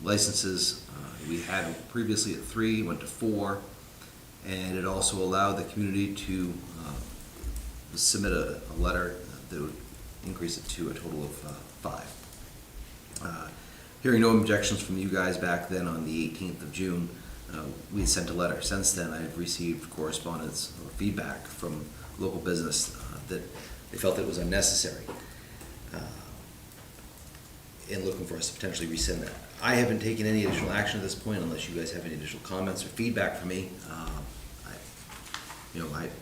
licenses. We had previously at 3, went to 4, and it also allowed the community to submit a letter that would increase it to a total of 5. Hearing no objections from you guys back then on the 18th of June, we had sent a letter. Since then, I've received correspondence or feedback from local business that they felt it was unnecessary in looking for us to potentially rescind that. I haven't taken any additional action at this point unless you guys have any additional comments or feedback for me.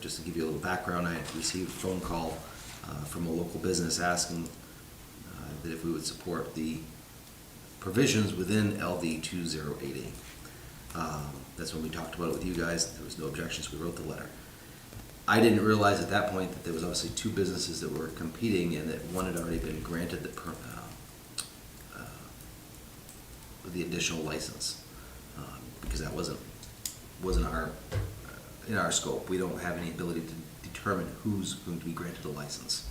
Just to give you a little background, I received a phone call from a local business asking that if we would support the provisions within LD 208A. That's when we talked about it with you guys. There was no objections. We wrote the letter. I didn't realize at that point that there was obviously 2 businesses that were competing and that one had already been granted the additional license, because that wasn't in our scope. We don't have any ability to determine who's going to be granted a license.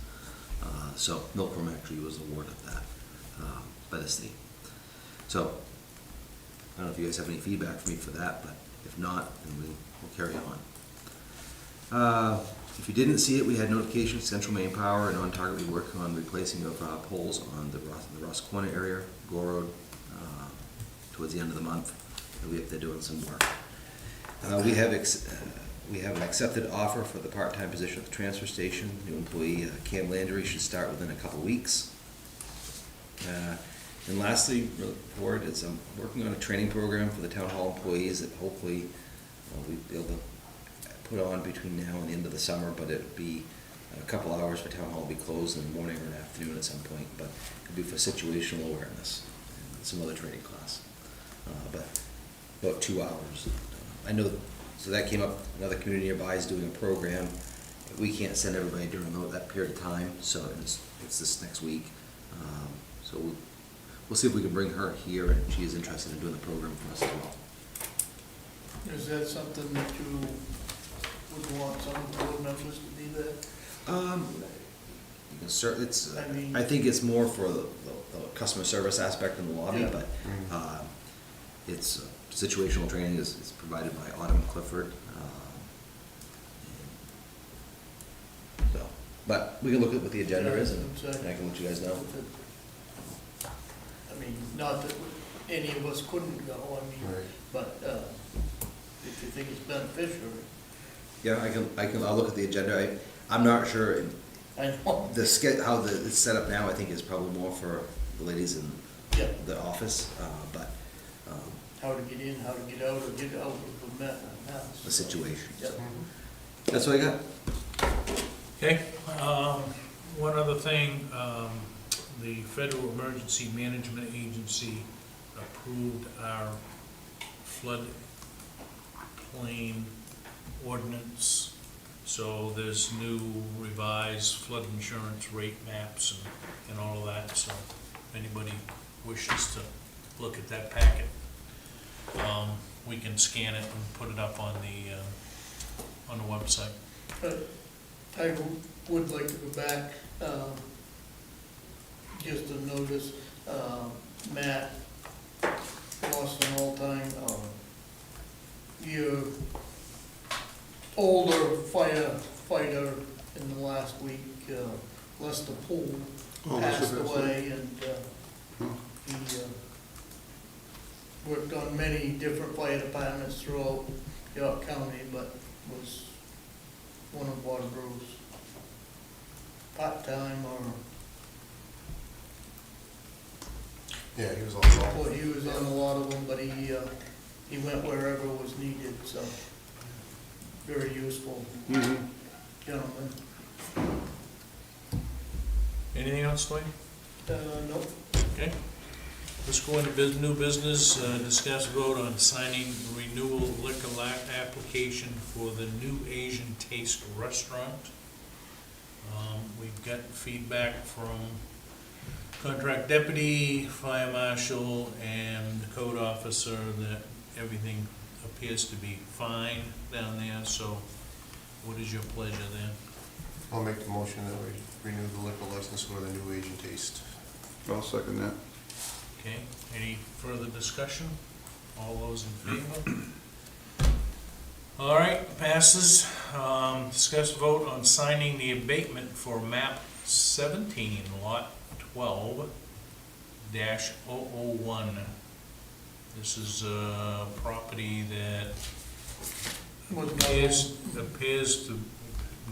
So Milkroom actually was awarded that by the state. So I don't know if you guys have any feedback for me for that, but if not, then we'll carry on. If you didn't see it, we had notification, Central Maine Power and On Target, we working on replacing of poles on the Ross Corner area, Gore Road, towards the end of the month. They're doing some work. We have an accepted offer for the part-time position at the transfer station. New employee Cam Landry should start within a couple weeks. And lastly, report is I'm working on a training program for the town hall employees that hopefully we'll be able to put on between now and the end of the summer, but it would be a couple hours for town hall will be closed in the morning or an afternoon at some point, but it'll be for situational awareness and some other training class. But about 2 hours. I know, so that came up, another community nearby is doing a program. We can't send everybody during that period of time, so it's this next week. So we'll see if we can bring her here, and she is interested in doing the program for us as well. Is that something that you would want some of the board members to be there? You can certainly, I think it's more for the customer service aspect in the lobby, Yeah. but it's situational training is provided by Autumn Clifford. So, but we can look at what the agenda is, and I can let you guys know. I mean, not that any of us couldn't go, Right. but if you think it's beneficial. Yeah, I'll look at the agenda. I'm not sure I know. how it's set up now. I think is probably more for the ladies in Yeah. the office, but How to get in, how to get out, or get out of the house. the situation. Yep. That's what I got. Okay, one other thing, the Federal Emergency Management Agency approved our flood plain ordinance. So there's new revised flood insurance rate maps and all of that, so if anybody wishes to look at that packet, we can scan it and put it up on the website. I would like to go back, just to notice, Matt lost an all-time, your older firefighter in the last week, Lester Poole, passed away, and he worked on many different fire departments throughout York County, but was one of Waterboro's part-time or, Yeah, he was on the line. well, he was on a lot of them, but he went wherever was needed, so very useful gentleman. Anything else, Dwayne? Nope. Okay. Let's go into new business, discuss vote on signing renewal liquor application for the New Asian Taste Restaurant. We've got feedback from contract deputy, fire marshal, and the code officer that everything appears to be fine down there, so what is your pleasure then? I'll make the motion that we renew the liquor license for the New Asian Taste. I'll second that. Okay, any further discussion? All those in favor? All right, passes. Discuss vote on signing the abatement for map 17, lot 12-001. This is a property that appears to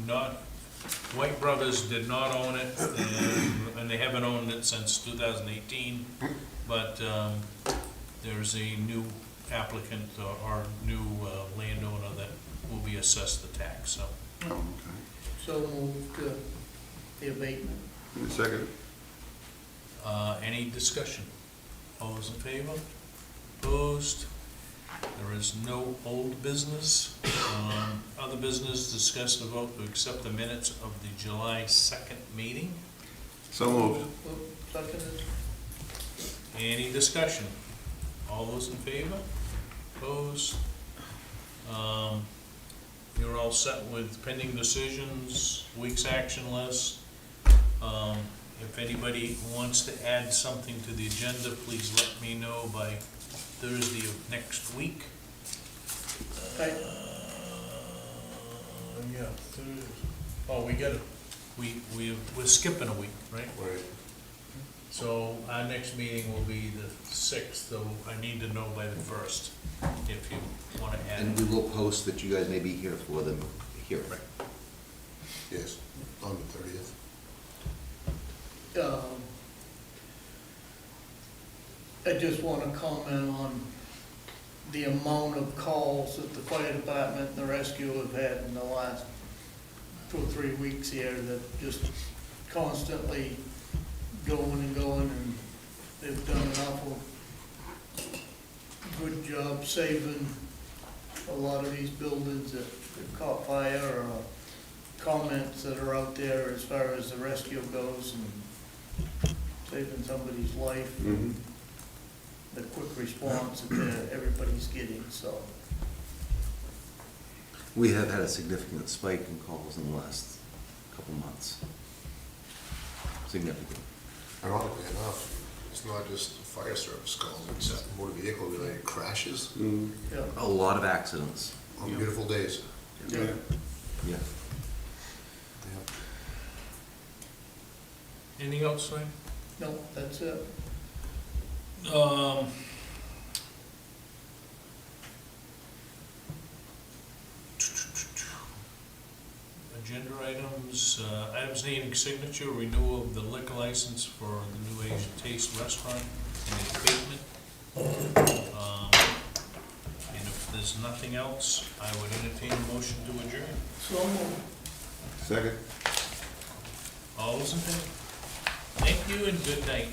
not, White Brothers did not own it, and they haven't owned it since 2018, but there's a new applicant or new landowner that will be assessed the tax, so. Oh, okay. So moved, the abatement. In a second. Any discussion? All those in favor? Opposed? There is no old business. Other business, discuss the vote to accept the minutes of the July 2nd meeting. So moved. Seconded. Any discussion? All those in favor? Opposed? You're all set with pending decisions, week's action list. If anybody wants to add something to the agenda, please let me know by Thursday of next week. Okay. Yeah, Thursday. Oh, we're skipping a week, right? Right. So our next meeting will be the 6th, though I need to know by the 1st, if you want to add. And we will post that you guys may be here for the hearing. Yes, on the 30th. I just want to comment on the amount of calls that the fire department and the rescue have had in the last 2 or 3 weeks here, that just constantly going and going, and they've done an awful good job saving a lot of these buildings that have caught fire, or comments that are out there as far as the rescue goes, and saving somebody's life, Mm-hmm. the quick response that everybody's getting, so. We have had a significant spike in calls in the last couple months. Significant. Ironically enough, it's not just fire service calls, it's motor vehicle related crashes Mm. Yeah. A lot of accidents. on beautiful days. Yeah. Yeah. Anything else, Frank? No, that's it. Agenda items, items needing signature, renewal of the liquor license for the New Asian Taste Restaurant and the abatement. And if there's nothing else, I would entertain a motion to adjourn. So moved. Second. All those in favor? Thank you and good night.